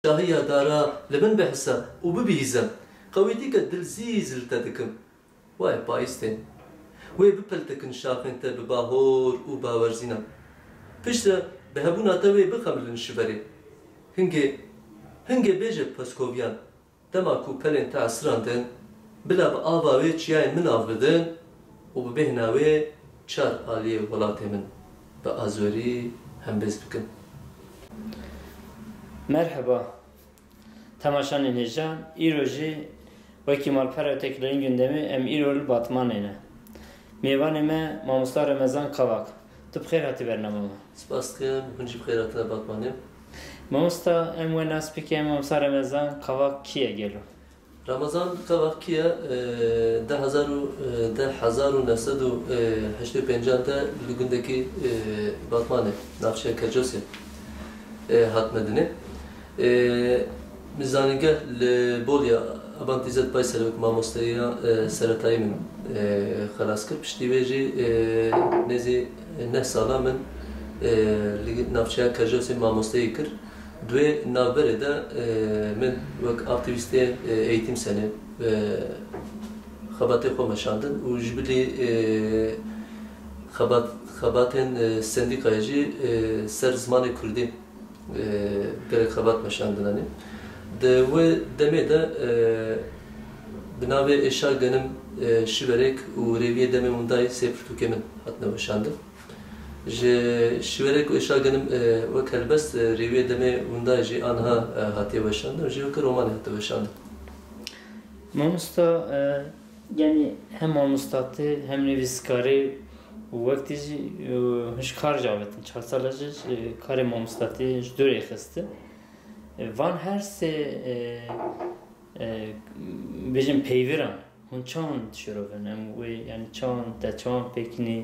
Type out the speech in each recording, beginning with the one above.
شاهية دارا لمن بحسا وببيزم قويتي كدل زيزل تدكم واي بايستين وي ببلتكن شاخن تا بباهور وباورزينا پشتا بهبونا تاوي بخملن شبري هنگي بيجي پاسكوفيان دماكو پلين تا عسراندن بلا بآواوي چياين من آفردن وببهناوي چار آلية ولاتي من بآزوري هم بز بكن. Merhaba. Tamaşanın heyecan, İroji ve Kemalper ötekilerin gündemi em İrol Batman'ine. Mevanime Mamusla Ramazan Kavak. Tıp khayrati bernamama. Spastıkım, hüncü khayratına Batman'im. Mamusla em ve naspike Mamusla Ramazan Kavak kiye geliyor? Ramazan Kavak kiye ده هزار و نسد و هشت پنجانده لگندکی Batman'e, nafşe kacası hatmedini. Mizanige Bolya abantizet bayselek mamostaya seratayı min xalas kır. Pişti veji nezi ne salamın nafçaya kajası mamostayı kır. Dve navbere de min vak aktiviste eğitim seni xabatı xomaşandın. U jibili xabatın sendikayıcı ser zamanı kurdi. Gerek xabat meşandın hani. Ve deme de binave eşya genim şiverek u reviye deme munday sepirtu kemin hatna meşandı. Şiverek u eşya genim ve kelbest reviye deme munday ji anha hatiye meşandı. Je ve roman hatiye meşandı. Mamusta yani hem mamustatı hem neviskari وقتی هش کار جاویدن 4 سالش کار ماموستاتی دوره خسته وان هر سه بیشتر پیویران هون چون شروعن و یعنی چون تا چون پکنی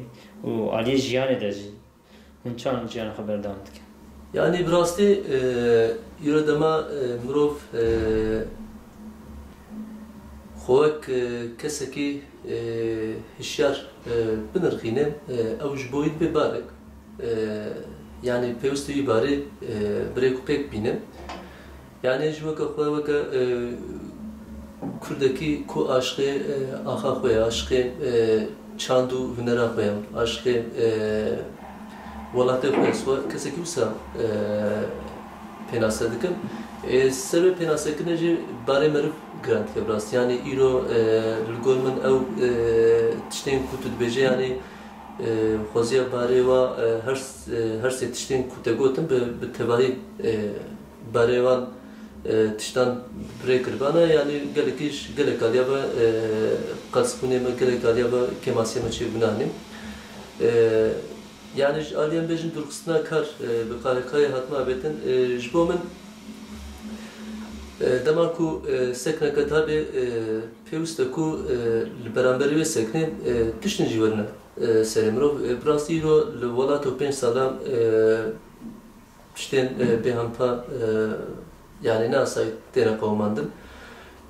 و علی جیانی داشتی هون چون جیان خبر دامد که yani براستی ایرادما مروف خوک کسی که هشیار بنرخینه اوج boyut bir barek yani pevsti bari brek pek binem yani jvaka xwaka kurdaki ku aşkı axa xoya aşkı çandu hünera xoya aşkı walate xoya keseki usa penasadıkım sebe penasakınca bare merif grant kebras yani iro lgolmen ev tişten kutud beje yani xoziya bareva her se tişten kutegotin be tevahi barevan tiştan breker bana yani gelek alyaba kalskunema gelek alyaba kemasyema çegunanim yani alyen bejin durkusuna kar be karakaya hatma betin jbomen دماغو سکنه کتابی پیوسته کو برانبری و سکنه تشنه جیورنه سرمرو براستی رو لولاتو 5 سالم پشتن به همپا yani ne asay tena kavmandım.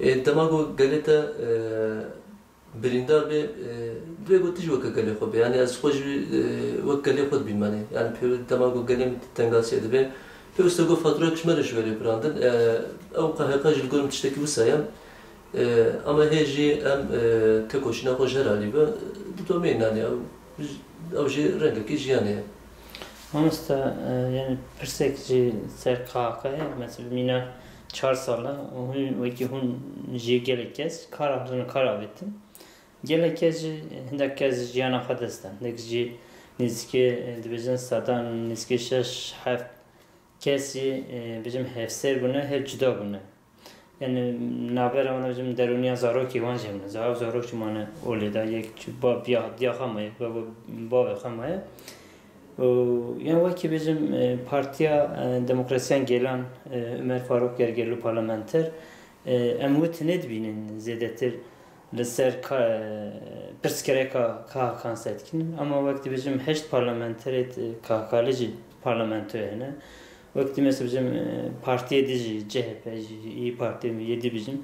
Demago galeta birindar be dve gotiş vaka gale xobe yani az xoş vaka gale xod bilmani yani demago galem tengasiye be Pevstogo fatura kışmeriş veri brandın. Ev kahaka jilgorum tişteki bu sayam. Ama heji em kekoşina hoş herhalde be. Domain yani ev ji rengeki jiyane. Mamusta yani persekci ser kahakaya mesela mina 4 sala ve ki hun ji gelekez kararını karar ettim. Gelekez hendekez jiyana xadestan. Nekji nizki dibizin sadan nizki şaş heft kesi bizim hefser buna her cüda buna. Yani naber ama bizim deruniya zaroki vanjemne. Zarok çumane olida yek bab ya diyahamaya bab xamaya. Yani vaki bizim partiya demokrasiyen gelen Ömer Faruk Gergerli parlamenter emut nedbinin zedetir leser perskereka kahkan etkin ama vakti bizim heşt parlamenteret kahkalici parlamentoyene vakti mesela bizim partiye dizi CHP İyi Parti yedi bizim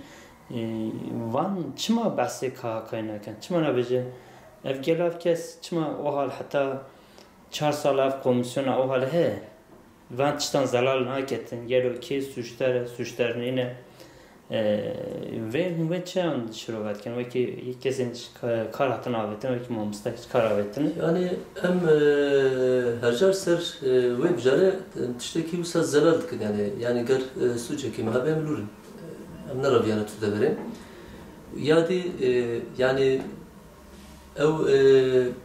van çıma bahsi kahkaynaken çıma ne bizim evgelav kes çıma o hal hatta 4 سال اف کمیسیون اوهال he van tiştan zelal naketin gelo ki suçlar yine ve çan şurovatken ve ki kesin karatın avetin ve ki mamustak karavetin. Yani hem hercar ser ve bjare tişteki usa zelal dikin yani gar suçeki mahabem lurin. Hem naraviyana tudevere. Yadi yani ev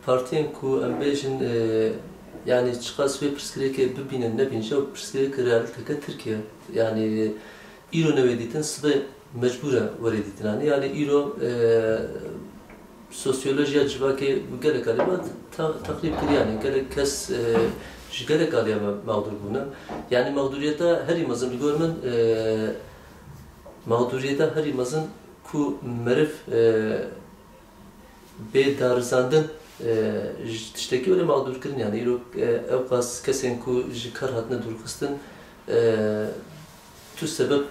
partiyen ku ambejin yani çıkas ve psikolojik bibinen ne bince o psikolojik realitete Türkiye yani İro neveditin sıvı mecbura var editin yani İro sosyolojiya civake bu gerek galiba taklip kır yani gerek kes gerek galiba mağdur buna yani mağduriyete her imazın görmen mağduriyete her imazın ku merif be darzandın tişteki öyle mağdur kırın yani İro evkas kesen ku jikar hatne durkustun tu sebep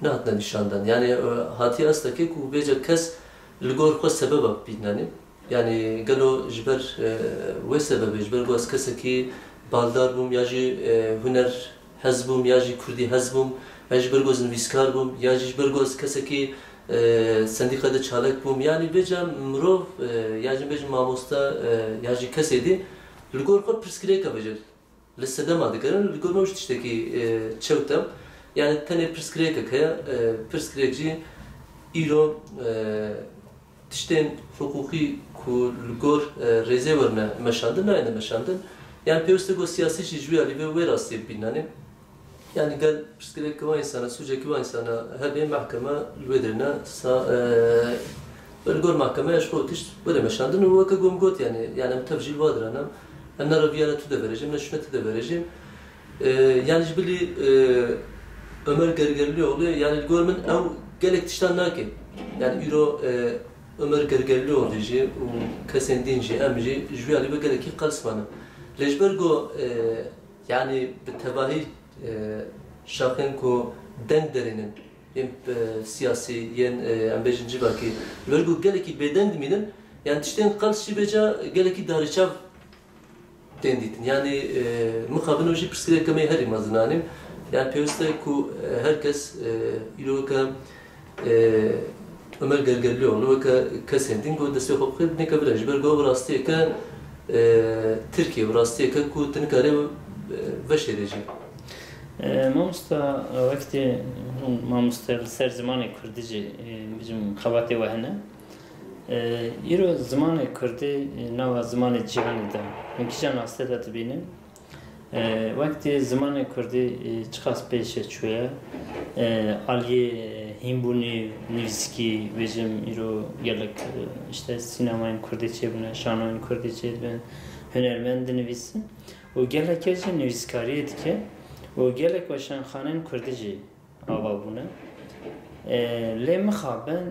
ne hatne nişandan yani hati astaki ku beca kes ligor ko sebep binani yani galo jber ve sebebi jber go askasaki baldar bum yaji huner hazbum yaji kurdi hazbum jber go zınviskar bum yaji jber go askasaki sendikada çalak bum yani beca mrov yaji beca mamosta yaji kesedi ligor ko priskile kabecer listede madıkarın ligor no tişteki çevtam yani tane priskile kaya priskileci İro tişten hukuki ku ligor rezerverne meşandın aynı meşandın yani pevste go siyasi jüri ali ve rastı binani yani gel priskile kava insana suceki kava insana her bir mahkeme lüderine ligor mahkeme yaşkotiş böyle meşandın o vakit gomgot yani tevcil vardır anam ben naraviyana tuda vereceğim ne şuna tuda vereceğim yani jibili Ömer Gergerli oluyor yani görmen ev gelek tiştan naki yani İro Ömer Gergerli oluyor kesendinci emri jüyali ve geleki kalsmanı lejbergo yani tevahi şahın ko denderinin siyasi yen ambejinci baki lejbergo geleki bedendiminin yani tişten kalsı beca geleki dariçav denditin yani mukabını uji psikolojik her imazınanim yani pevste ku herkes İro'ka Ömer Gergerli oluyor ve kesendin ko desteği hukuki ne kabul ejber go rastı ki Türkiye rastı ki ku tenkare veşerici. Mamusta vakti mamusta ser zamanı kurdici bizim kavati vahne. İro zamanı kurdi nava zamanı cihanida. Mümkün aslında tabinin. Vakti zamanı kurdi çıkas peşe çöye aliye himbuni nivski bizim İro gelek işte sinemayın kurdi çebine şanayın kurdi çebine hünermendi nivisi o gelek ece niviskariye dike o gelek başan xanen kurdici ava buna le mixaben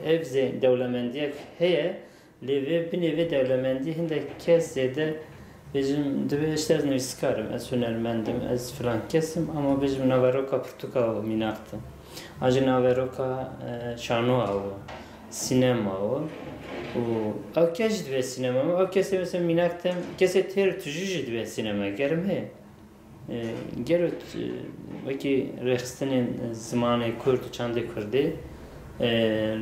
evze devlemendiyek heye le bir nevi devlemendi hinde kes zede bizim dve işler nivskarım, ez hünermendim, ez filan kesim ama bizim Naveroka Portugal minaktım. Acı Naveroka şanu avı, sinema avı. Av kez dve sinema, av kese mesela minaktım, kese ter tücücü dve sinema gerim he. Gerut, vaki rextinin zamanı kurdu, çandı kurdu.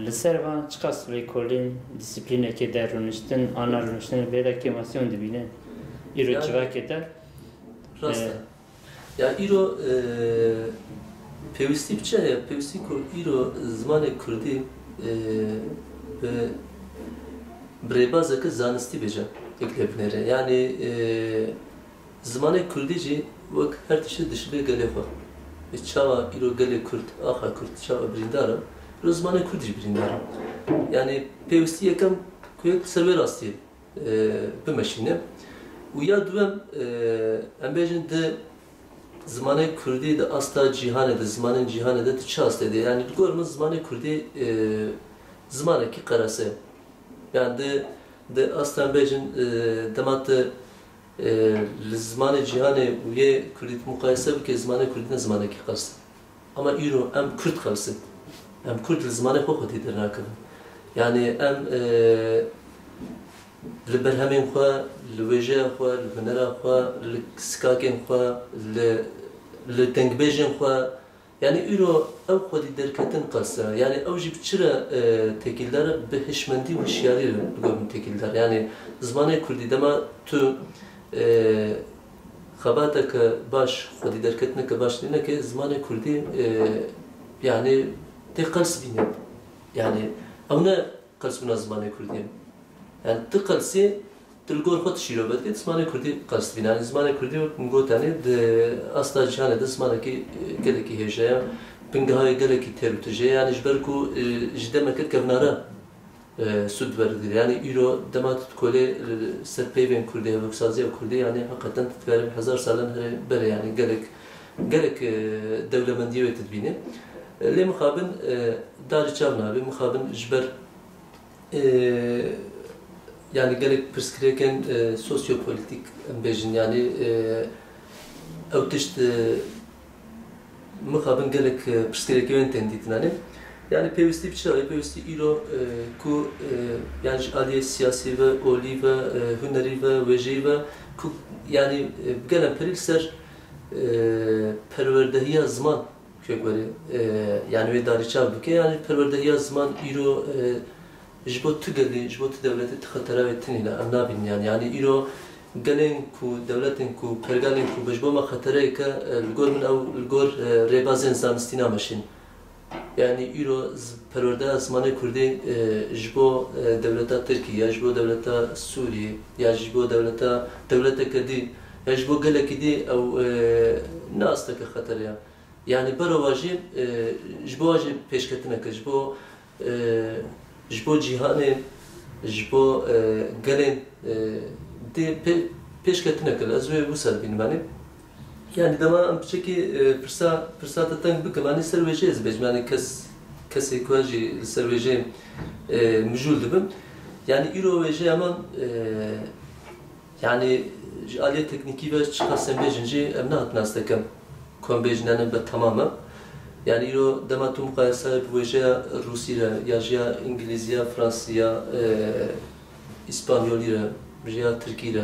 Liservan çıkas ve kolin disipline ki derunuştun, anarunuştun, veda kemasyon dibine. İro yani, civak eder. Rasta. Ya İro pevisti biçe ya pevisti kur İro zamanı kurdi ve brebazakı zanisti beca eklevnere. Yani zamanı kurdici vak her tişi dışarı gelefa. Ve çava İro gele kurd, aha kurd, çava brindara. İro zamanı kurdici brindara. Yani pevisti yakam kuyak server rasti bu meşine. Uya duvam ambejin de zamanı kurdi de asla cihanede zamanın cihanede de çast dedi yani görmüş zamanı kurdi zamanı ki karası yani de asla ambejin dematte zamanı cihane uye kurdi mukayese ki zamanı kurdi ne zamanı ki karası ama İro em Kürt karası em Kürt zamanı hukuk edilir nakım yani em لبرهمين خوا لوجه خوا لبنرا خوا لسكاكين خوا لتنجبيجين خوا يعني إيرو أو خدي دركتن قصة يعني أو جيب شرا تكيلدار بهشمندي وشياري بقوم تكيلدار يعني زمانه كردي دما تو خباتك باش خدي دركتنك باش لينك زمانه كردي يعني تقلص بينه يعني أونا قلص بنا زمانه كردي يعني تقلصي تلقور خود شیرو بد که زمان کردی قصد بینن زمان کردی مگوتانی د اصلا جهان د زمان کی گله کی هجا بنگه های گله کی تروتجه یعنی جبرکو جدا مکت کفنارا سود ورد yani euro demat kole serpeyven kurde ve ksaziya kurde yani hakikaten tverim 1000 salın bere yani gerek devlemendiye ve tedbini le muhabin dar çavna ve muhabin jber yani gerek preskreken sosyopolitik bejin yani avtist muhabin gerek preskreken tenditnane yani pevsti biçare pevsti ilo ku yani aliye siyasi ve oli ve hüneri ve veji ve ku yani gelen perilser perverdehiya zaman kökleri yani ve dariçav buke yani perverdehiya zaman ilo jibot tügeli jibot devleti tıkhatara ve tinila anabin yani ilo gelen ku devletin ku pergalin ku bejboma khatara ka lgor min av lgor rebazen zanistina maşin yani euro perorda zamanı kurdi jbo devleta Türkiye, jbo devleta Suriye, ya jbo devleta kedi, ya jbo gele kedi ev nas tek khatar ya. Yani barovajim jbo ajim peşketine ke jbo cihanı jbo gelen de peşketine ke azve bu sabin bani. Yani dama peki fırsattan bıkım hani serveceğiz bej yani kes ekvaji servece mecul dibim yani euro veje ama yani aliye tekniki ve çıkarsam bejinci emnat nastakam kombejnanen be tamamı yani euro dama tu mukayese veje Rusya ya İngilizce Fransızca İspanyolca ya Türkçe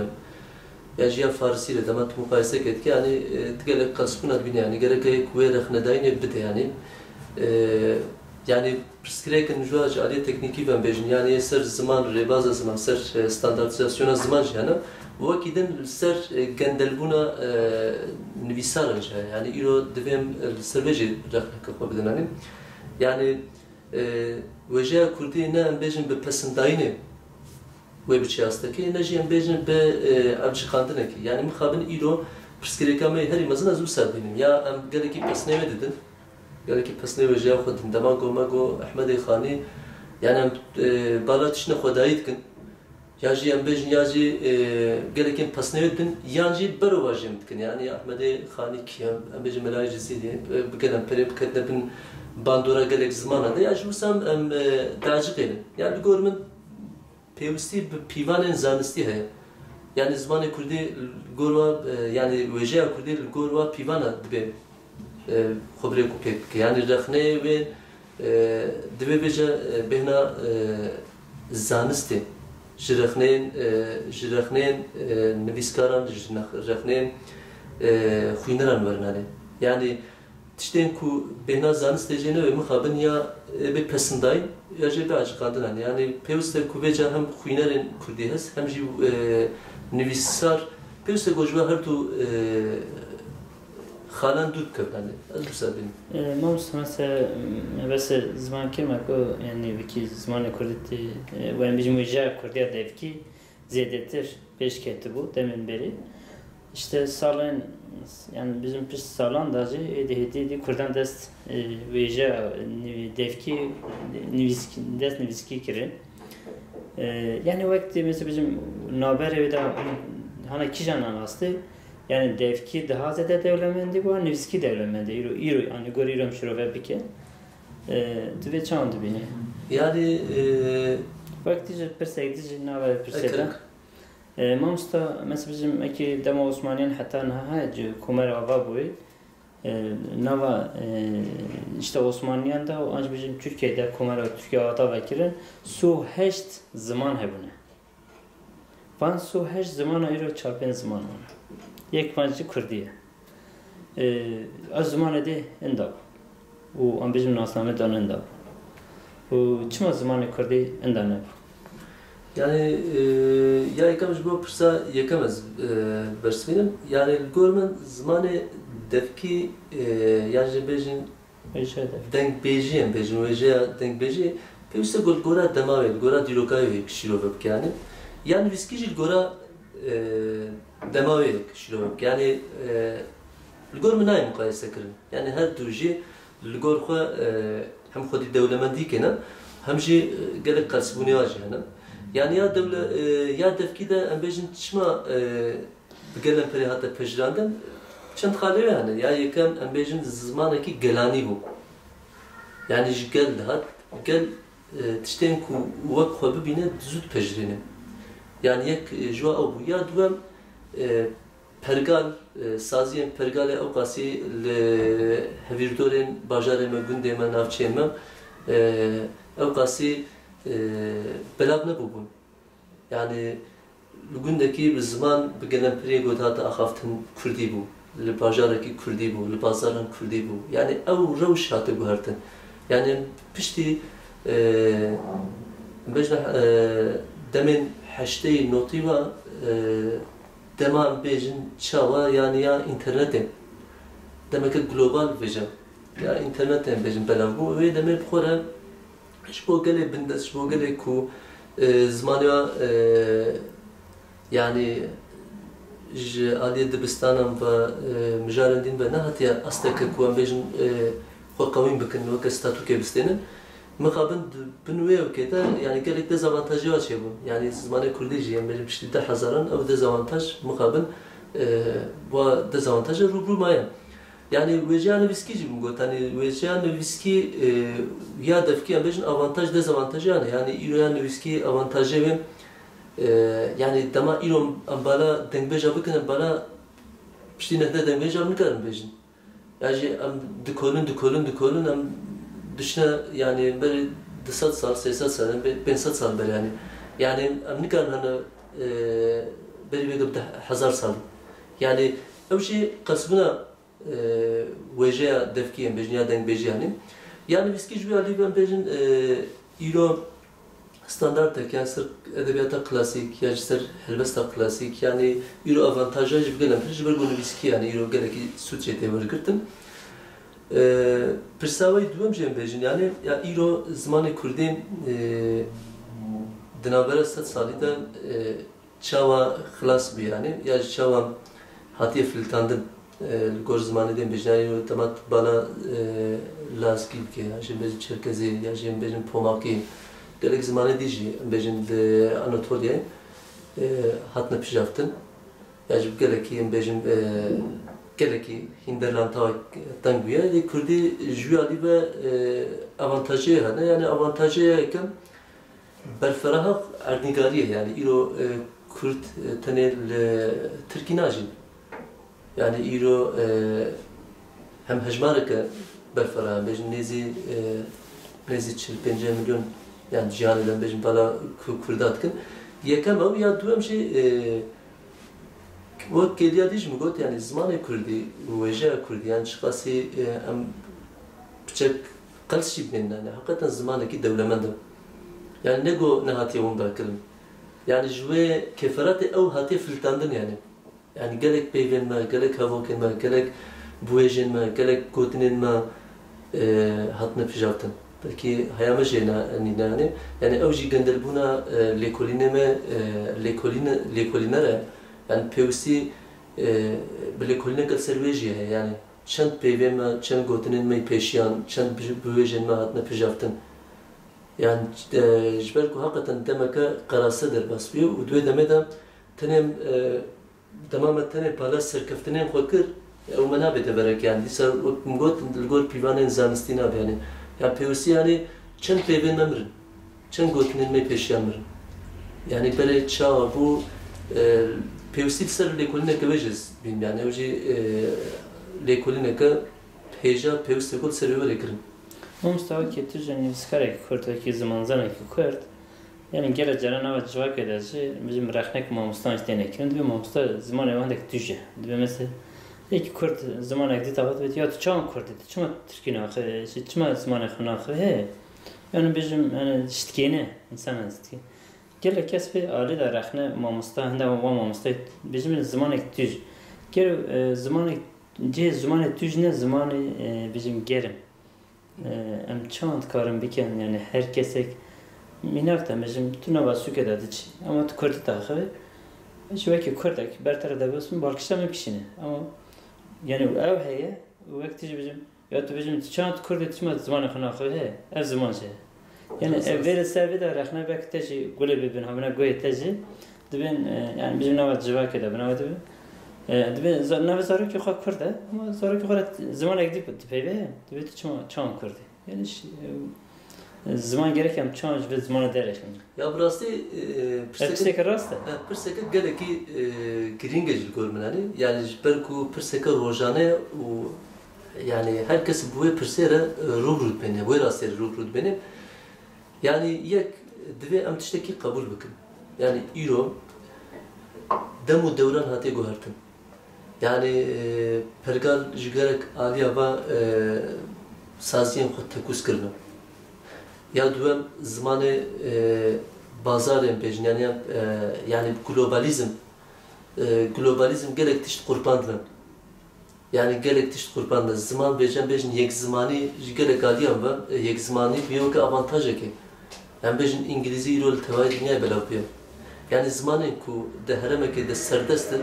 ya jiya Farsi ile demet mukayese etki yani tgelek kaskunat bine yani gerek kuve rekhnedayne bide yani preskreken juaj aliye tekniki ben bejin yani ser zaman rebaza zaman ser standartizasyona zaman yani bu kiden ser gendelbuna nivisar yani ilo devem serveji rakhne kabedenen yani veja kurdi ne bejin be pesendayne ve bir şey aslında ki enerji bejin be abçıkandın ki yani mukabin ilo psikolojik her imazın azul sabinin ya am geleki pesneve dedin geleki pesneve jaya khudin damago Ahmed Khani yani balatışne khudayitkin yaji am bejin yaji geleki pesneve dedin yaji berovajimtkin yani Ahmed Khani ki am bejin melajisi diye bugün perip kadebin bandora gelek zamana da yaji musam tacıkın yani görmen pevsti pivanen zanisti hay yani zamanı kurdi gorwa yani veja kurdi gorwa pivana dibe khobre kupek yani rakhne ve dibe beja behna zanisti jirakhnen neviskaran jirakhnen khuynaran varnane yani tişten ku behna zanistejene ve mukhabin ya be pesinday ya je be açıklandılar yani pevste kubeca hem khuynerin kurdi has hem ji nivissar pevste gojva her tu xalan dud kabani az bisabin Mamst mesela bes zaman kemer ko yani veki zaman kurditi ve bizim uca kurdiya devki zedetir peşketi bu demin beri işte sağlayan yani bizim pis sağlan dacı hedi kurdan dest veja devki niviski kire yani vakti mesela bizim naber evde hani kijanan astı yani devki daha zede devlemendi bu niviski devlemendi iro yani görüyorum şuraya bike tüve çandı beni yani vakti persekti naber perseda Mamsta mesela bizim eki dema Osmaniyen hatta nahaj kumer ava boy nava işte Osmaniyen da o bizim Türkiye'de kumer Türkiye ata vekirin su heşt zaman hebune Van su heş zamana euro çarpın zaman var. Yek vancı Kurdiye. Az zaman de endav. O am bizim nasname dan endav. O çima zamanı Kurdi endane. Yani ya yekamış bu pırsa yekamaz bersvinin. Yani görmen zamanı devki yani bejin denk bejiyem bejin vejeya denk beji. Pevse gora demavel gora dilokayı kişilovek yani. Yani viskijil gora demavel kişilovek yani الجور مناي مقايسة كرن يعني هر دوجي الجور خو هم خدي دولة مندي كنا هم شيء قالك قاسبوني واجه هنا يعني يا دولة يا دف كده أم بيجن تشما بقلنا بري هذا بجراندن شن خالي يعني يا يكم أم بيجن زمانه كي قلاني هو يعني جقل هاد قل تشتين كو وق خو ببينه زود بجرينه يعني يك جوا أو يا دوام pergal saziyem pergale avqasi le hevirdoren bajareme gündeme navçeme avqasi belag ne bubun yani gündeki bir zaman bugünden pire godata axaftin Kurdi bu le bajaraki Kurdi bu le bazaran Kurdi bu yani ev rewş hatı guhartin yani pişti bejna demin haştey notiva Deman bejin çava yani ya internetin demek ki global vision ya internetin bejin belav bu ve demek xora şbo gele bindes şbo gele ku zmanya yani aliye dibistanam ve müjarendin ve nahatiya astaka ku bejin xo qawim bikin ve statu ke bistenin مقابل بنوي وكذا يعني قال لك ديزافانتاجات شيء يعني زمان كردي يعني بيجي بشتي 10,000 أو ديزافانتاج مقابل و ديزافانتاج روبرو مايا يعني وجهنا فيسكي جيبون قلت يعني وجهنا فيسكي يا دفكي يعني بيجن أفانتاج ديزافانتاج يعني إيرو يعني فيسكي أفانتاج بهم يعني دما إيرو أمبالا دنبجا بكن أمبالا بشتي نهدا دنبجا بنكرن بيجن يعني أم دكولن أم düşüne yani böyle 4 saat, 8 saat, 5 saat böyle yani amnikan hani böyle bir 1000 saat yani o şey kasbına vejeya defkiyen bejniya denk beji yani viski jübi ali ben bejin İro standart yani sır edebiyata klasik ya sır helbesta klasik yani İro avantajı gibi gelen bir bunu viski yani İro geleki sütçete var girdim Pirsavayı duvam jem bejin yani ya İro zamanı Kurdin dinavera 7 saliden çava xlas bir yani ya çava hatiye filtandın gor zamanı dem bejin yani tamat bana lazki ki ya jem bejin Çerkezi ya jem bejin Pomaki gelek zamanı diji bejin Anatolia hatna pijaftin ya jem gelek ki bejin geleki Hinterland'a tanguya Kurdi jüali ve avantajı yani avantajı iken berferaha erdnigariye yani İro Kürt tenel Türkinajı yani İro hem hecmareke berferaha bejin nezi 5 milyon yani cihaneden bejin bala Kurdatkin yekem ev ya duam şey o kediya diş mi got yani zamanı Kurdi, vejeya Kurdi yani çıkası am bıçak kalsip yani hakikaten zamanı devlemendim. Yani ne go ne hatiye onu bakırım. Yani jüve keferatı ev hatiye filtandın yani. Yani gerek peyvenme, gerek havokenme, gerek buejenme, gerek gotinenme hatne pijavtın. Belki hayama şeyna yani evci gönder buna lekolinere yani pevsi bile koline kat servejiye yani çend peyveme, çend gotinenme peşiyan, çend buejenme hatne pijavtın. Yani jber ku hakikaten demek karasıdır basıyor. U dve demeden tenem tamamen tenem pala serkeftinen xokir o menabete berek yani disa got gol pivanen zanistina yani ya pevsi yani çend peyven memrin çend gotinenme peşiyan memrin yani böyle çağ bu pevsi ser lekoline kevejez bilmem yani oji lekoline ke heja pevsi kol serve lekirin Mustafa Ketircan'ı viskarek Kurt'taki zaman zanaki Kurt Yani gele cana ve cevap edeceği bizim rahnek mamustan isteyene kirin ve mamusta zaman evandaki tüje. Ve mesela iki Kürt zaman ekdi tabat ve ya çam Kürt dedi. Çama Türkiye nakı, çama zaman nakı he. Yani bizim yani istkene insan istki. Gele kesbe ali da rahne mamusta hende ve mamusta bizim zaman ekdi tüj. Gel zaman tüj ne zaman bizim gerim. Em çant karım biken yani herkesek minakta bizim tuna basuk edici ama tu Kürt'ü takı şu ki Kürt'ek bertaraf da basın balkışlama pişini ama yani ev heye vakti bizim ya tu bizim çant Kürt'ü tüma zamanı xanakı he ev zaman şey yani evvel servi de rahna bekteji gole bibin hamına goy teji dibin yani bizim navat cevak eda bana dibin dibin navat zarı ki xak Kürt'e ama zarı ki xak zaman ekdip tepeye dibin çant Kürt'ü yani zaman gereken çanj ve zamanı derleşim. Ya burası Perseka rastı. Perseka geleki giringecil görmenani. Yani belki perseka rojane o yani herkes bu persera rubrut beni, bu rastı rubrut beni. Yani yek dve amtişteki kabul bakın. Yani iro demu devran hati gohartın. Yani pergal jigerek aliyaba saziyen xud tekus kırna. Ya duam zamanı bazarın pejin yani globalizm gerek tişt kurbandı. Yani gerek tişt kurbandı. Zaman pejin yek zamanı gerek aliyam var. Yek zamanı bir yok avantaj ki. Yani pejin İngilizce rol tevayı dünya belapıyor. Yani zamanı ku deharemek de serdestin.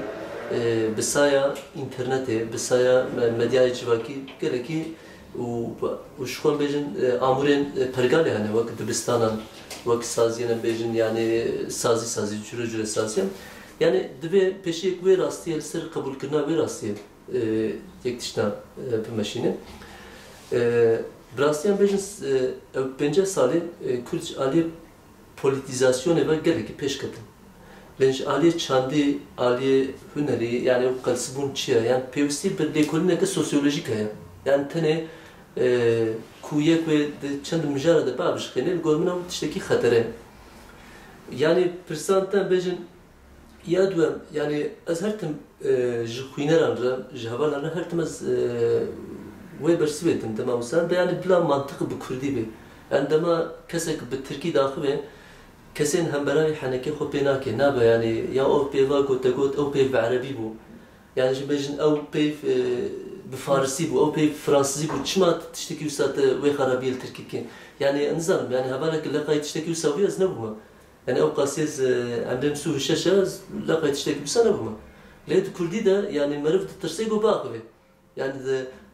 Bisaya internete, bisaya medyayı civaki gereki و شخون بیشن آمورین پرگاله هنه وقت دبستانان وقت سازیان بیشن yani sazı cüre saziyem yani dve peşi ekve rastiye sır kabul kırna ve rastiye yektişna pemeşine rastiyen بیشن bence sali Kürt ali politizasyon ve gereki peşkatın bence ali çandi ali hüneri yani o kalsibun çiğ yani pevsi bir dekolüne ke sosyolojik ya yani tane kuyek ve çند müjarede babışkene görmem tişteki hatare yani persantan bejin yadwem yani az hertem jxuineranra javalarna hertem az ve bersivetim tamam sen de yani plan mantıkı bu kurdi be عندما kesek bir Türkiye dahi ve kesin hem beraber haneke xopena nabe yani ya o peva gotagot o pev arabi bu yani bejin o pev بفارسی بود، او پی فرانسیزی بود. چما تشتکی وسط وی خرابیل ترکی که یعنی نزارم یعنی هباره که لقای تشتکی وساوی از نبوده. یعنی او قاسیز عندهم سوء الشاشة لقای تشتکی وسا نبوده. لید کردی ده یعنی مرفت ترسی گو باقی. یعنی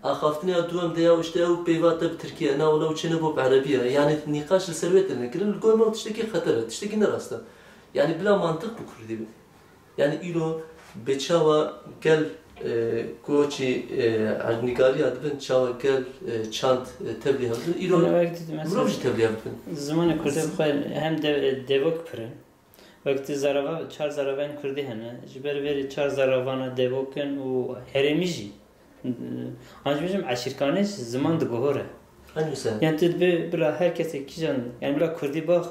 آخافتنی دوام دیا و اشته او پیوات به ترکیه نه ولی چه نبود عربیه. یعنی نقاش السرویت نه که الگوی ما تشتکی خطره تشتکی نراسته. یعنی بلا منطق bu کردی. یعنی اینو بچه‌ها گل کوچی ارنیکاری هدفن چاوکر چند تبلیغ هدفن ایران مروج تبلیغ هدفن زمان کرده خواهی هم دوک پرن وقتی زرابا چار زرابان کرده هنه جبر وری چار زرابان دوکن و هرمیجی آنچه بیشتر عشیرکانش زمان دگوهره yani tedbir bira herkese kişan yani bira kurdi bak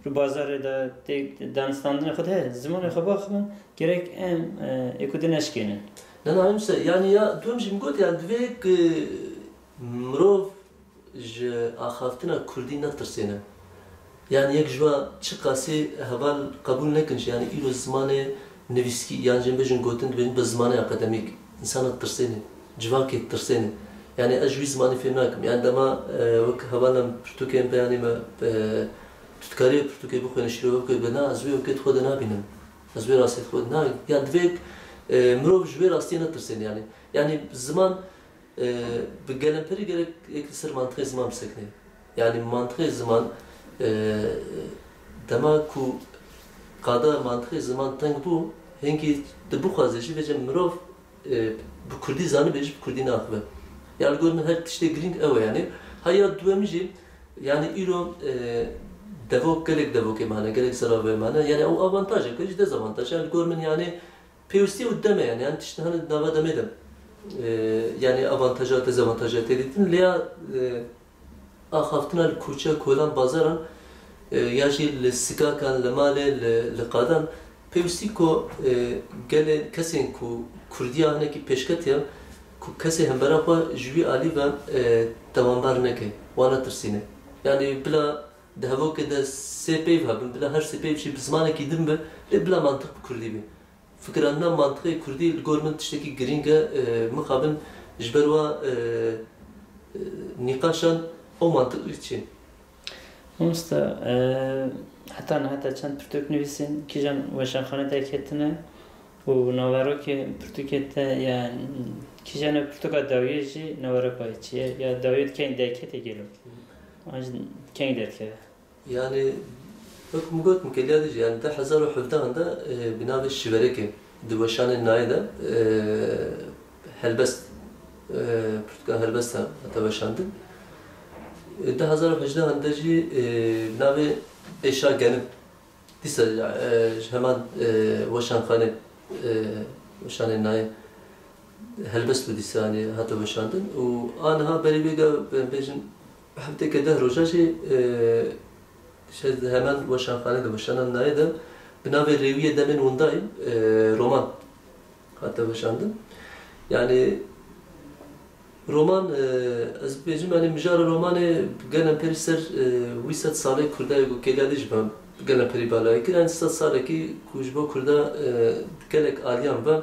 رو بازار دا دانستاندن خود هست زمان خود باخمن gerek en ekudinaş gene. Ne namse yani ya diyorum şimdi god yani dvek mrov je axaftina Kurdina tersene. Yani yek jwa çıkası haval kabul nekinç yani ilo zamanı neviski yani jembejin gotin dvek bu zamanı akademik insana tersene civaki tersene. Yani ajvi zamanı filmakim yani dama vak havalam Türkiye'nin yani تذكري بتوكي بخوي نشيلو بكي بنا زوي وكي تخود نابينم زوي راسي تخود نا يعني دفيك مروف زوي راستي نترسين يعني الزمان بقالن بري قالك يكسر منطقي زمان بسكني يعني منطقي زمان دما كو قادا منطقي زمان تنگ بو هنگي دبو خازشي بجم مروف بكردي زاني بيجي بكردي ناخبه يعني قول من هر تشتي جرينج اوه يعني هيا دوامجي يعني ايرو devok gerek devok emane gerek zarar emane yani o avantajı ki dezavantaj yani görmen yani pevsti uddeme yani işte hani dava demedim yani avantajı dezavantajı dedin liya ahaftina kuça koyulan bazaran یا جی لسکاکان لمال لقادان پیوستی کو گل کسی کو کردی آنها کی پیشکتیم کو کسی هم برای خوا جوی عالی و توانبار نکه وانا ترسینه یعنی بلا دهوا که ده سه پیو هبن بلا هر سه پیو چی بزمانه کی دم به بلا منطق کردی بی فکراننا منطقه کردی گورمنت تشتکی گرینگه مخابن جبروا نقاشان او منطق için. Usta hatta çand Türk nüvisin ki can vaşanxane deketine u navaroki Türkiye'de yani ki can Türkiye daviyeci navara payçı ya daviyet kendi dekete geliyor. Ajın kendi dekete. Yani bak mugot mukelliyadici yani da 2017'da binavi şivereki dvaşanın nayda helbest Türkiye helbest hatta başlandı. 2018'da jî navê êşa genim dîsa heman weşanxane weşanê nayê helbest bi dîsa yani hata weşandin û aniha berî vê bêjin hefteke 10 roja jî hemen weşanxane de weşanan nayê de bi navê rêwiyê demên windayê roman hata weşandin yani roman ez bêjim yani mijara romanê gelem perî ser wî sed salê Kurdayê got keliyadî ji ben gelem perî balayê kir yani sed salekî ku ji bo Kurda gelek aliyan ve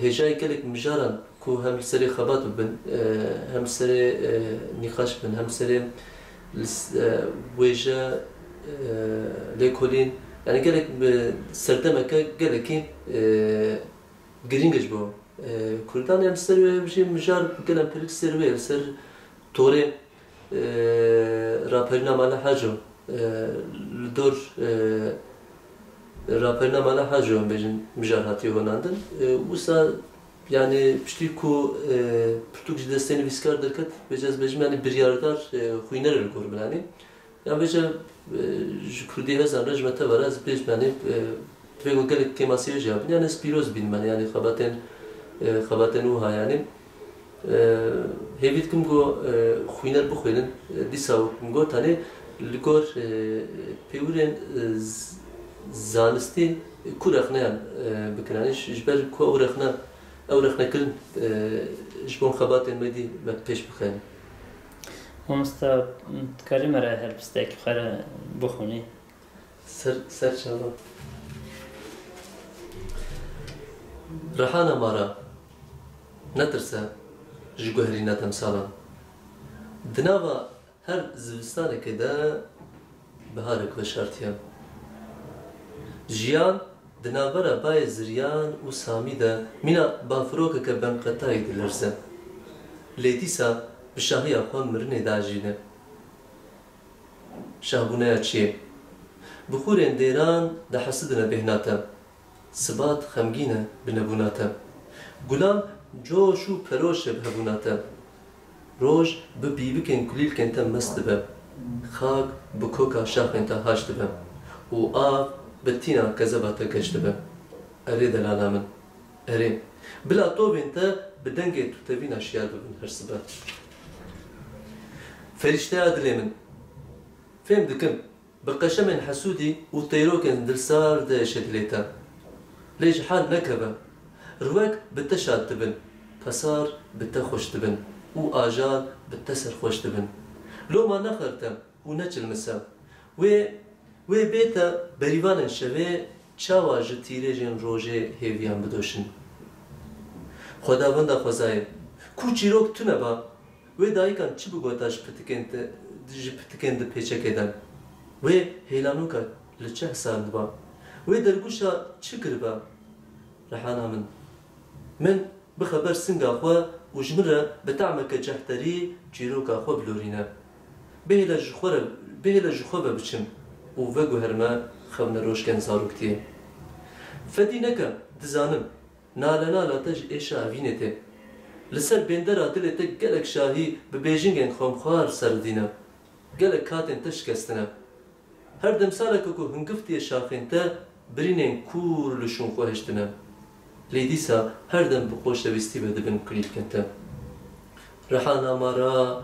hêjayê gelek mijaran ku hem li serê xebat bibin hem li serê nîqaş bin hem li serê wêje lêkolîn yani gelek serdemeke gelekî giring ji bo Kurdan yani ser bir şey mijar gelen perik serve ser tore rapernamala hajo dor rapernamala hajo bejin mijar hati honandın usa yani pişti ku Türkçe desteni viskar derket becaz bejim yani bir yardar huyner el gorben yani beca Kurdiye zan rejmete var az bejim yani ve gelek temasiyaj yapın yani spiroz bilmen yani xebatên wiha yani hêvî dikim got xwîner bixwînin dîsa kim got tenê li gor pêwîrên zanistî ku rexneyan bikin yani ji ber ku ew rexnekirin ji bo xebatên me dî me pêş bixin. Usta dikarî me re helbistekî xwe re bixwînî? Ser çavan. Rehana mara netirse ji guherîna temsalan. Di nava her zivistanekê de biharek veşartiye. Jiyan di navbera bayê ziriyan û samî de mîna bafirokeke benqetayî dilirze. Lê dîsa bi şahiya xwe mirinê dajîne. Şahbûneya çi? Bi xûrên dêran de hesidine bêhnate. Sibat xemgîne bi nebûnate. Gulan coş û peroşe bi hebûnate. Roj bi bîbikên kulîlkên te mest dibe. Xak bi koka şaxên te haş dibe. û av bi tîna kezeba te geş dibe. Erê delala min, erê. Bila tovên te bi dengê tûtevîna şiyar bibin her sibe. Ferîşteya dilê min, fêm dikim bi qeşemên hesûdî û teyrokên dilsar de eşe dilê te. Lê ji hal nekeve. Rwek bi te şad dibin, pesar bi te xweş dibin û ajan bi te serxweş dibin. Loma nexertem û neçilmise. Wê bête berîvanên şevê çawa ji tîrêjên rojê hêviyan bidoşin. Xwedawenda xwezayê, ku çîrok tune ba, wê dayikan çi bigota ji pitikên di pêçekê de. Wê hêlanoka li çi hesar diba. Wê dergûşa çi kiriba? Rehana min. Min bi xeber singa xwe û ji min re bi temeke cehterî çîroka xwe bilorîne. Bêhêle ji xwe ve biçim û veguherme xewne rojkên zaroktiyê. Fedî neke dizanim nala te ji êşa evînê tê. Li ser bêndera dilê te gelek şahî bi bêjingên xwemxwar serdîne. Gelek katên te şikestine. Her demsaleke ku hingiftiye şaxên te birînên kûr li şûn xwe heştine. Lê dîsa her dem bi xweşewîstî ve dibin kulîlkên te. Rehana mara